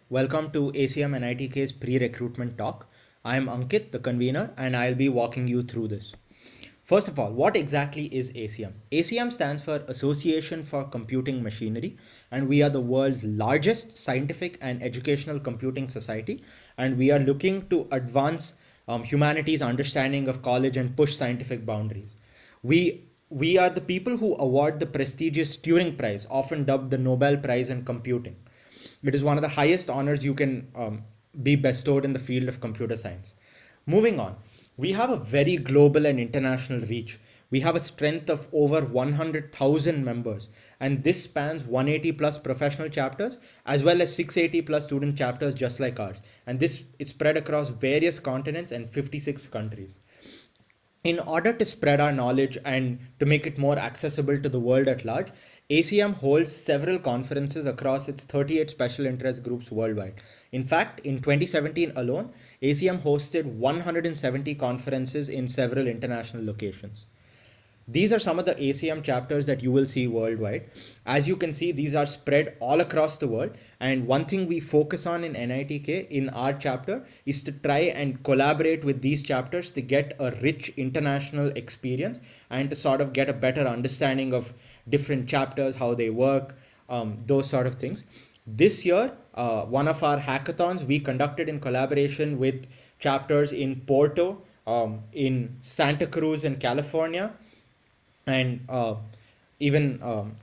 Welcome to ACM NITK's pre-recruitment talk. I am Ankit, the convener, and I'll be walking you through this. First of all, what exactly is ACM? ACM stands for Association for Computing Machinery, and we are the world's largest scientific and educational computing society, and we are looking to advance humanity's understanding of college and push scientific boundaries. We are the people who award the prestigious Turing Prize, often dubbed the Nobel Prize in Computing. It is one of the highest honors you can be bestowed in the field of computer science. Moving on, we have a very global and international reach. We have a strength of over 100,000 members, and this spans 180 plus professional chapters as well as 680 plus student chapters just like ours. And this is spread across various continents and 56 countries. In order to spread our knowledge and to make it more accessible to the world at large, ACM holds several conferences across its 38 special interest groups worldwide. In fact, in 2017 alone, ACM hosted 170 conferences in several international locations. These are some of the ACM chapters that you will see worldwide. As you can see, these are spread all across the world. And one thing we focus on in NITK in our chapter is to try and collaborate with these chapters to get a rich international experience and to sort of get a better understanding of different chapters, how they work, those sort of things. This year, one of our hackathons we conducted in collaboration with chapters in Porto, in Santa Cruz in California, and even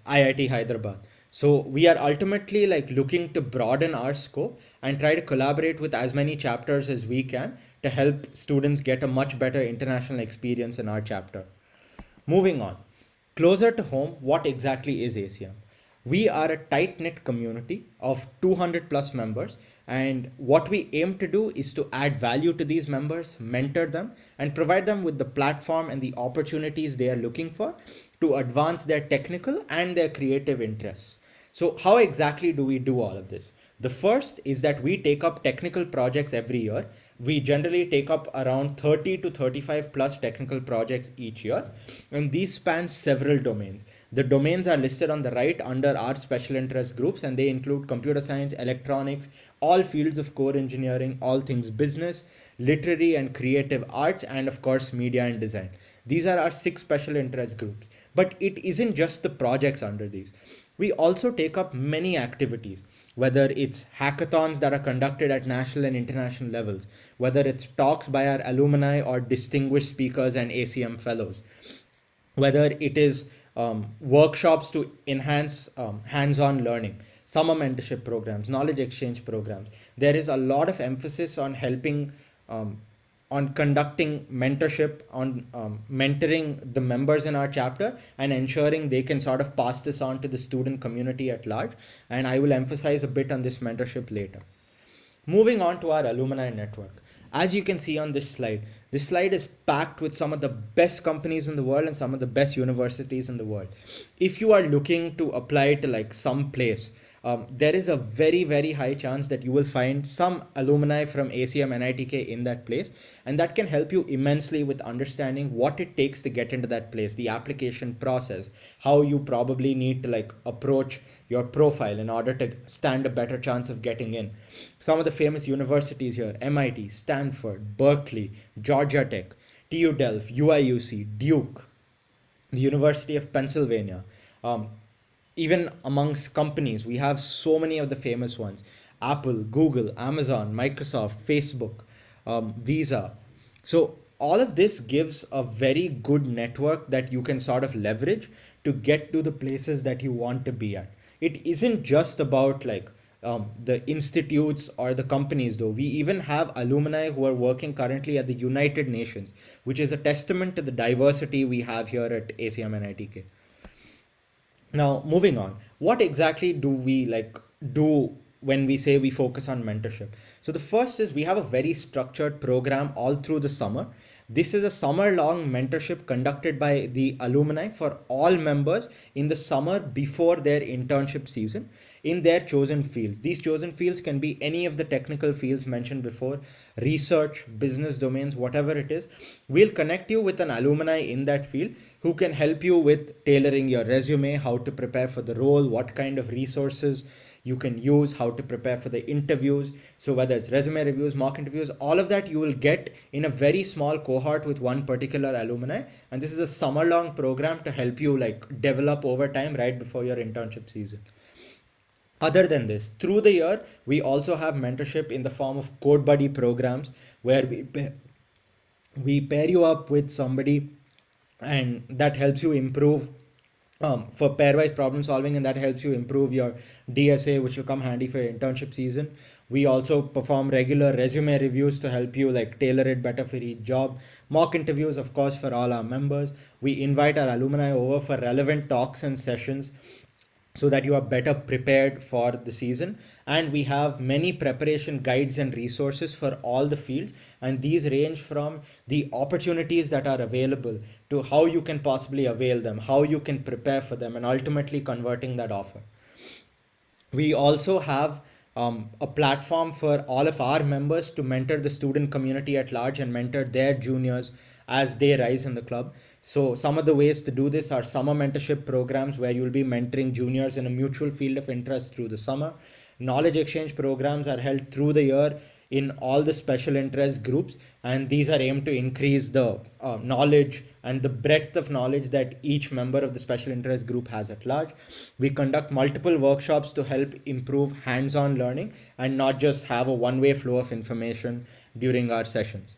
IIT Hyderabad. So we are ultimately like looking to broaden our scope and try to collaborate with as many chapters as we can to help students get a much better international experience in our chapter. Moving on, closer to home, what exactly is ACM? We are a tight knit community of 200 plus members, and what we aim to do is to add value to these members, mentor them, and provide them with the platform and the opportunities they are looking for to advance their technical and their creative interests. So, how exactly do we do all of this? The first is that we take up technical projects every year. We generally take up around 30 to 35 plus technical projects each year, and these span several domains. The domains are listed on the right under our special interest groups, and they include computer science, electronics, all fields of core engineering, all things business, literary and creative arts, and of course, media and design. These are our 6 special interest groups. But it isn't just the projects under these. We also take up many activities, whether it's hackathons that are conducted at national and international levels, whether it's talks by our alumni or distinguished speakers and ACM fellows, whether it is workshops to enhance hands-on learning, summer mentorship programs, knowledge exchange programs. There is a lot of emphasis on helping on conducting mentorship, on mentoring the members in our chapter and ensuring they can sort of pass this on to the student community at large. And I will emphasize a bit on this mentorship later. Moving on to our alumni network. As you can see on this slide is packed with some of the best companies in the world and some of the best universities in the world. If you are looking to apply to like some place, there is a very, very high chance that you will find some alumni from ACM NITK in that place, and that can help you immensely with understanding what it takes to get into that place, the application process, how you probably need to like approach your profile in order to stand a better chance of getting in. Some of the famous universities here: MIT, Stanford, Berkeley, Georgia Tech, TU Delft, UIUC, Duke, the University of Pennsylvania. Even amongst companies, we have so many of the famous ones: Apple, Google, Amazon, Microsoft, Facebook, Visa. So all of this gives a very good network that you can sort of leverage to get to the places that you want to be at. It isn't just about like the institutes or the companies, though. We even have alumni who are working currently at the United Nations, which is a testament to the diversity we have here at ACM and ITK. Now, moving on, what exactly do we like do when we say we focus on mentorship? So the first is we have a very structured program all through the summer This is a summer-long mentorship conducted by the alumni for all members in the summer before their internship season in their chosen fields. These chosen fields can be any of the technical fields mentioned before, research, business domains, whatever it is. We'll connect you with an alumni in that field who can help you with tailoring your resume, how to prepare for the role, what kind of resources you can use, how to prepare for the interviews. So whether it's resume reviews, mock interviews, all of that you will get in a very small cohort with one particular alumni. And this is a summer long program to help you like develop over time right before your internship season. Other than this, through the year, we also have mentorship in the form of code buddy programs where we pair you up with somebody and that helps you improve for pairwise problem solving, and that helps you improve your DSA, which will come handy for your internship season. We also perform regular resume reviews to help you like tailor it better for each job. Mock interviews, of course, for all our members. We invite our alumni over for relevant talks and sessions so that you are better prepared for the season. And we have many preparation guides and resources for all the fields, and these range from the opportunities that are available to how you can possibly avail them, how you can prepare for them, and ultimately converting that offer. We also have a platform for all of our members to mentor the student community at large and mentor their juniors as they rise in the club. So some of the ways to do this are summer mentorship programs where you'll be mentoring juniors in a mutual field of interest through the summer. Knowledge exchange programs are held through the year in all the special interest groups, and these are aimed to increase the knowledge and the breadth of knowledge that each member of the special interest group has at large. We conduct multiple workshops to help improve hands-on learning and not just have a one-way flow of information during our sessions.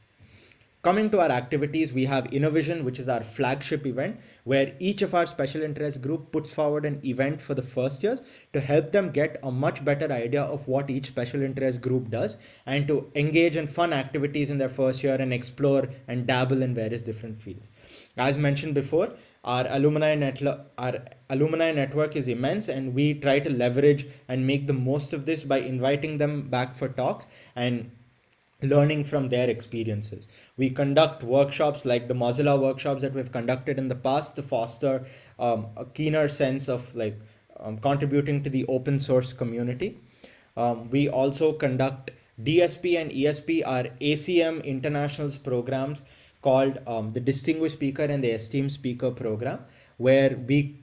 Coming to our activities, we have Innovision, which is our flagship event, where each of our special interest group puts forward an event for the first years to help them get a much better idea of what each special interest group does and to engage in fun activities in their first year and explore and dabble in various different fields. As mentioned before, our alumni network is immense, and we try to leverage and make the most of this by inviting them back for talks and learning from their experiences. We conduct workshops like the Mozilla workshops that we've conducted in the past to foster a keener sense of like contributing to the open source community. We also conduct DSP and ESP, our ACM internationals programs called the Distinguished Speaker and the Esteemed Speaker program, where we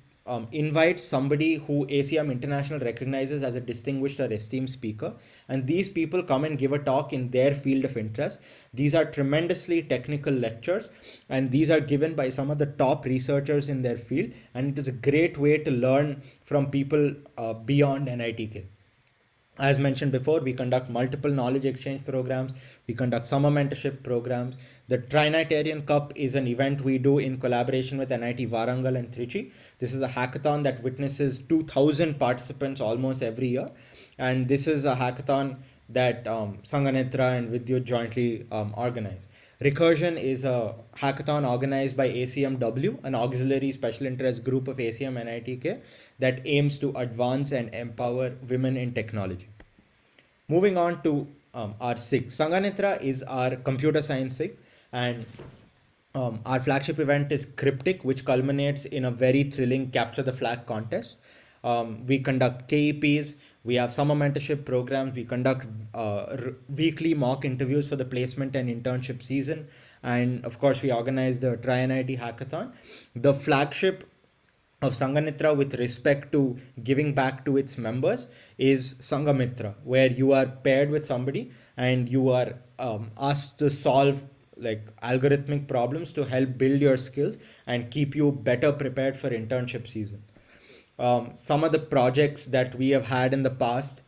invite somebody who ACM International recognizes as a distinguished or esteemed speaker, and these people come and give a talk in their field of interest. These are tremendously technical lectures, and these are given by some of the top researchers in their field, and it is a great way to learn from people beyond NITK. As mentioned before, we conduct multiple knowledge exchange programs. We conduct summer mentorship programs. The Trinitarian Cup is an event we do in collaboration with NIT Warangal and Trichy. This is a hackathon that witnesses 2,000 participants almost every year. And this is a hackathon that Sanganitra and Vidyut jointly organize. Recursion is a hackathon organized by ACMW, an auxiliary special interest group of ACM and NITK that aims to advance and empower women in technology. Moving on to our SIG. Sanganitra is our computer science SIG, and our flagship event is Cryptic, which culminates in a very thrilling Capture the Flag contest. We conduct KEPs, we have summer mentorship programs, we conduct weekly mock interviews for the placement and internship season, and of course we organize the Tri-NIT Hackathon. The flagship of Sanganitra with respect to giving back to its members is Sangamitra, where you are paired with somebody and you are asked to solve like algorithmic problems to help build your skills and keep you better prepared for internship season. Some of the projects that we have had in the past,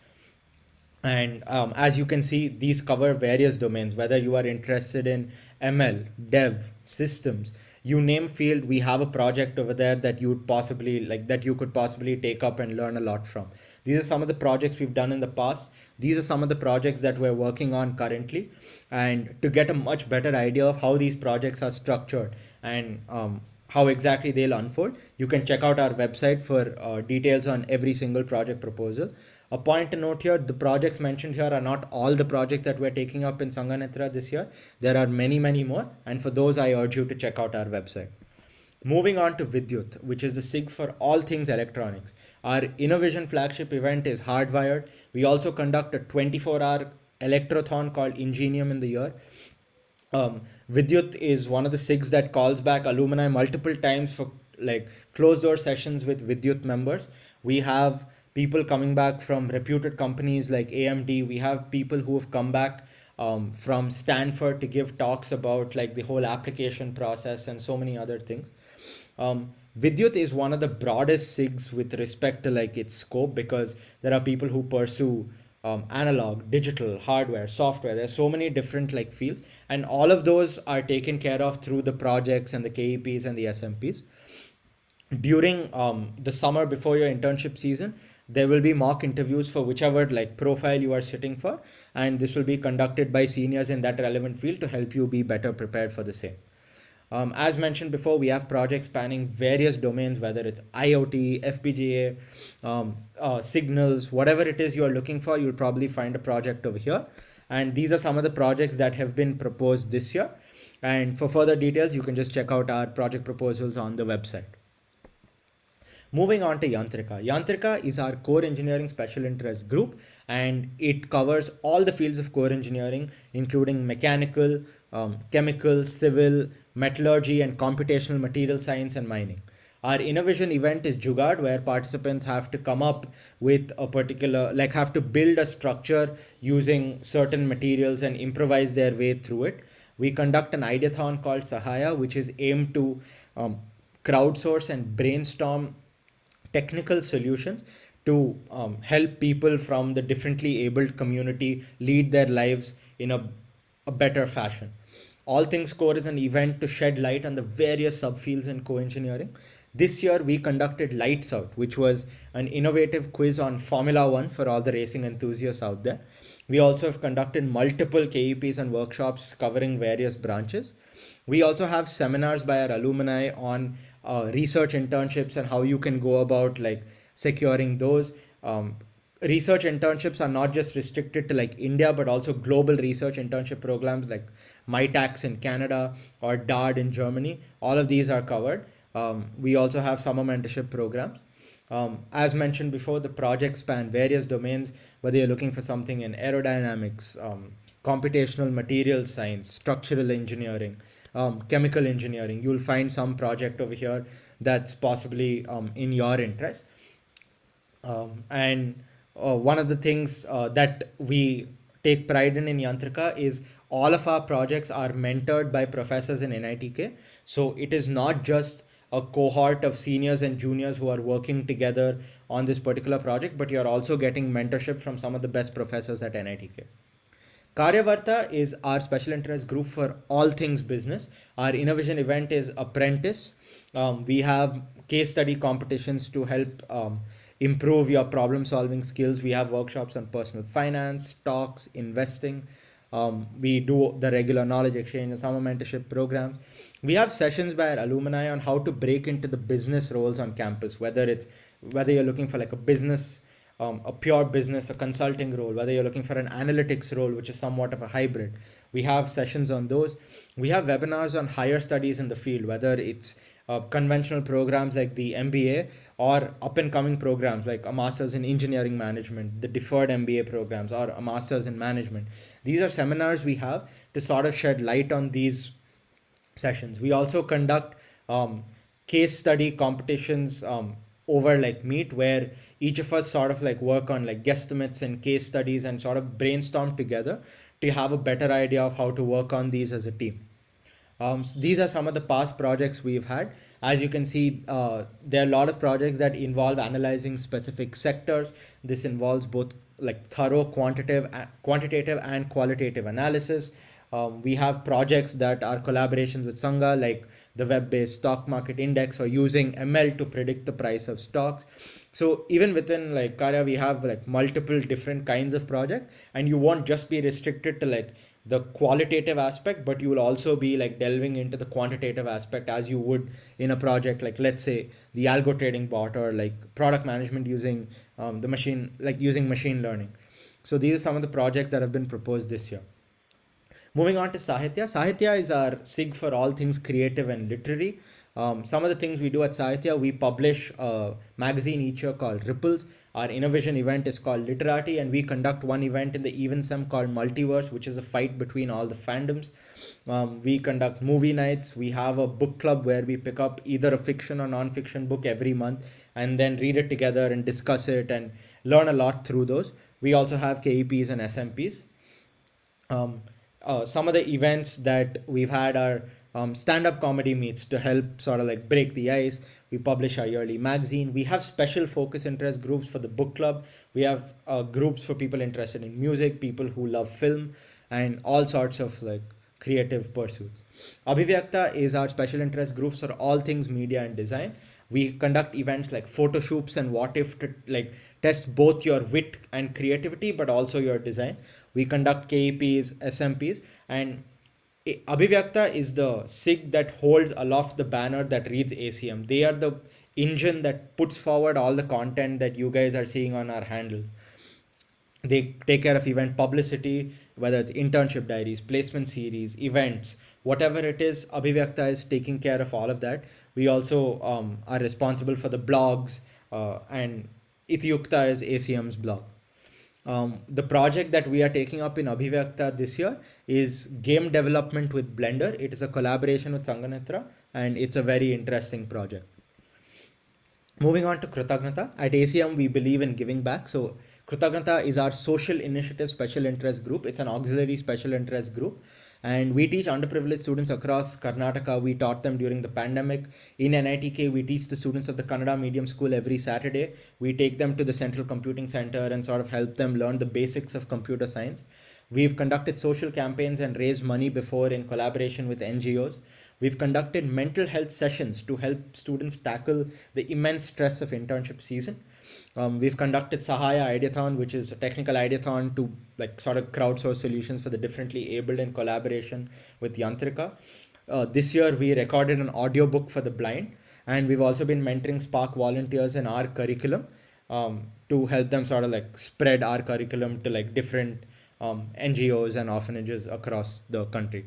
and as you can see, these cover various domains, whether you are interested in ML, dev, systems, you name field, we have a project over there that you would possibly that you could possibly take up and learn a lot from. These are some of the projects we've done in the past. These are some of the projects that we're working on currently, and to get a much better idea of how these projects are structured and how exactly they'll unfold, you can check out our website for details on every single project proposal. A point to note here, the projects mentioned here are not all the projects that we're taking up in Sanganitra this year. There are many, many more. And for those, I urge you to check out our website. Moving on to Vidyut, which is the SIG for all things electronics. Our Innovation flagship event is Hardwired. We also conduct a 24-hour electrothon called Ingenium in the year. Vidyut is one of the SIGs that calls back alumni multiple times for like closed door sessions with Vidyut members. We have people coming back from reputed companies like AMD. We have people who have come back from Stanford to give talks about like the whole application process and so many other things. Vidyut is one of the broadest SIGs with respect to like its scope, because there are people who pursue analog, digital, hardware, software. There's so many different like fields, and all of those are taken care of through the projects and the KEPs and the SMPs. During the summer before your internship season, there will be mock interviews for whichever like profile you are sitting for, and this will be conducted by seniors in that relevant field to help you be better prepared for the same. As mentioned before, we have projects spanning various domains, whether it's IoT, FPGA, signals, whatever it is you are looking for, you'll probably find a project over here. And these are some of the projects that have been proposed this year. And for further details, you can just check out our project proposals on the website. Moving on to Yantrika. Yantrika is our core engineering special interest group, and it covers all the fields of core engineering, including mechanical, chemical, civil, metallurgy, and computational material science and mining. Our innovation event is Jugaad, where participants have to come up with a particular, like have to build a structure using certain materials and improvise their way through it. We conduct an ideathon called Sahaya, which is aimed to crowdsource and brainstorm technical solutions to help people from the differently abled community lead their lives in a better fashion. All Things Core is an event to shed light on the various subfields in co-engineering. This year we conducted Lights Out, which was an innovative quiz on Formula One for all the racing enthusiasts out there. We also have conducted multiple KEPs and workshops covering various branches. We also have seminars by our alumni on research internships and how you can go about like securing those. Research internships are not just restricted to like India, but also global research internship programs like MyTax in Canada or DARD in Germany. All of these are covered. We also have summer mentorship programs. As mentioned before, the projects span various domains, whether you're looking for something in aerodynamics, computational materials science, structural engineering, chemical engineering. You'll find some project over here that's possibly in your interest. And one of the things that we take pride in Yantrika is all of our projects are mentored by professors in NITK. So it is not just a cohort of seniors and juniors who are working together on this particular project, but you're also getting mentorship from some of the best professors at NITK. Karyavarta is our special interest group for all things business. Our innovation event is Apprentice. We have case study competitions to help improve your problem solving skills. We have workshops on personal finance, stocks, investing. We do the regular knowledge exchange and summer mentorship programs. We have sessions by our alumni on how to break into the business roles on campus, whether you're looking for like a business, a pure business, a consulting role, whether you're looking for an analytics role, which is somewhat of a hybrid. We have sessions on those. We have webinars on higher studies in the field, whether it's conventional programs like the MBA or up and coming programs like a master's in engineering management, the deferred MBA programs, or a master's in management. These are seminars we have to sort of shed light on these sessions. We also conduct case study competitions over like Meet, where each of us sort of like work on like guesstimates and case studies and sort of brainstorm together to have a better idea of how to work on these as a team. These are some of the past projects we've had. As you can see, there are a lot of projects that involve analyzing specific sectors. This involves both like thorough quantitative and qualitative analysis. We have projects that are collaborations with Sangha, like the web-based stock market index, or using ML to predict the price of stocks. So even within like Karya, we have like multiple different kinds of projects, and you won't just be restricted to like the qualitative aspect, but you will also be like delving into the quantitative aspect as you would in a project like, let's say, the algo trading bot, or like product management using the machine, like using machine learning. So these are some of the projects that have been proposed this year. Moving on to Sahitya. Sahitya is our SIG for all things creative and literary. Some of the things we do at Sahitya, we publish a magazine each year called Ripples. Our Innovation event is called Literati, and we conduct one event in the Evensem called Multiverse, which is a fight between all the fandoms. We conduct movie nights. We have a book club where we pick up either a fiction or non-fiction book every month and then read it together and discuss it and learn a lot through those. We also have KEPs and SMPs. Um, some of the events that we've had are stand-up comedy meets to help sort of like break the ice. We publish our yearly magazine. We have special focus interest groups for the book club. We have groups for people interested in music, people who love film, and all sorts of like creative pursuits. Abhivyakta is our special interest groups for all things media and design. We conduct events like photo shoots and what if to like test both your wit and creativity, but also your design. We conduct KEPs, SMPs, and Abhivyakta is the SIG that holds aloft the banner that reads ACM. They are the engine that puts forward all the content that you guys are seeing on our handles. They take care of event publicity, whether it's internship diaries, placement series, events, whatever it is. Abhivyakta is taking care of all of that. We also are responsible for the blogs, and Itiyukta is ACM's blog. The project that we are taking up in Abhivyakta this year is game development with Blender. It is a collaboration with Sanganitra, and it's a very interesting project. Moving on to Krutagnata. At ACM, we believe in giving back. So Krutagnata is our social initiative special interest group. It's an auxiliary special interest group. And we teach underprivileged students across Karnataka. We taught them during the pandemic. In NITK, we teach the students of the Kannada medium school every Saturday. We take them to the Central Computing Center and sort of help them learn the basics of computer science. We've conducted social campaigns and raised money before in collaboration with NGOs. We've conducted mental health sessions to help students tackle the immense stress of internship season. We've conducted Sahaya Ideathon, which is a technical ideathon to like sort of crowdsource solutions for the differently abled in collaboration with Yantrika. This year, we recorded an audiobook for the blind, and we've also been mentoring Spark volunteers in our curriculum to help them sort of like spread our curriculum to like different NGOs and orphanages across the country.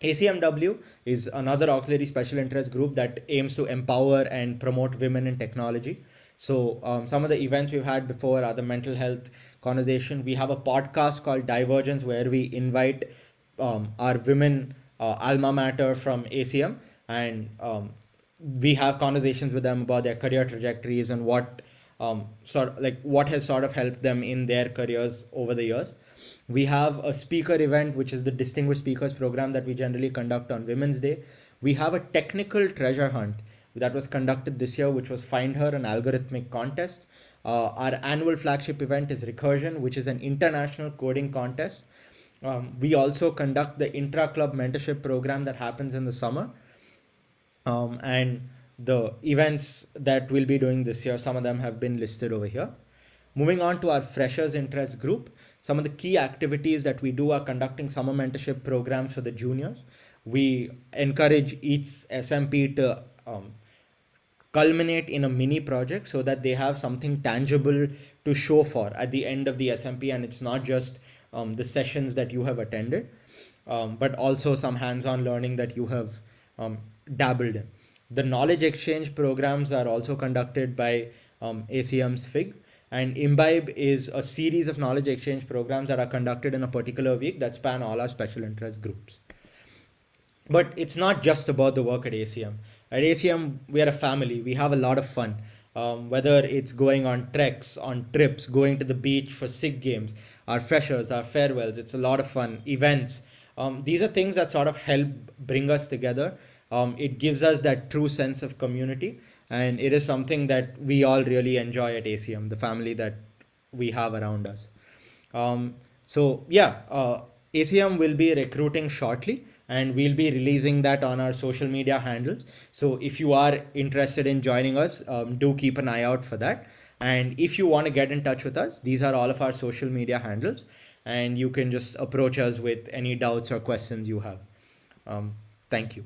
ACMW is another auxiliary special interest group that aims to empower and promote women in technology. So some of the events we've had before are the mental health conversation. We have a podcast called Divergence where we invite our women alma mater from ACM, and we have conversations with them about their career trajectories and what what has sort of helped them in their careers over the years. We have a speaker event, which is the Distinguished Speakers program that we generally conduct on Women's Day. We have a technical treasure hunt that was conducted this year, which was Find Her, an algorithmic contest. Our annual flagship event is Recursion, which is an international coding contest. We also conduct the intra-club mentorship program that happens in the summer. And the events that we'll be doing this year, some of them have been listed over here. Moving on to our freshers interest group, some of the key activities that we do are conducting summer mentorship programs for the juniors. We encourage each SMP to culminate in a mini project so that they have something tangible to show for at the end of the SMP, and it's not just the sessions that you have attended, but also some hands-on learning that you have dabbled in. The knowledge exchange programs are also conducted by ACM's FIG, and Imbibe is a series of knowledge exchange programs that are conducted in a particular week that span all our special interest groups. But it's not just about the work at ACM. At ACM, we are a family. We have a lot of fun. Whether it's going on treks, on trips, going to the beach for SIG games, our freshers, our farewells, it's a lot of fun. Events. These are things that sort of help bring us together. It gives us that true sense of community, and it is something that we all really enjoy at ACM, the family that we have around us. ACM will be recruiting shortly, and we'll be releasing that on our social media handles. So if you are interested in joining us, do keep an eye out for that. And if you want to get in touch with us, these are all of our social media handles, and you can just approach us with any doubts or questions you have. Um, Thank you.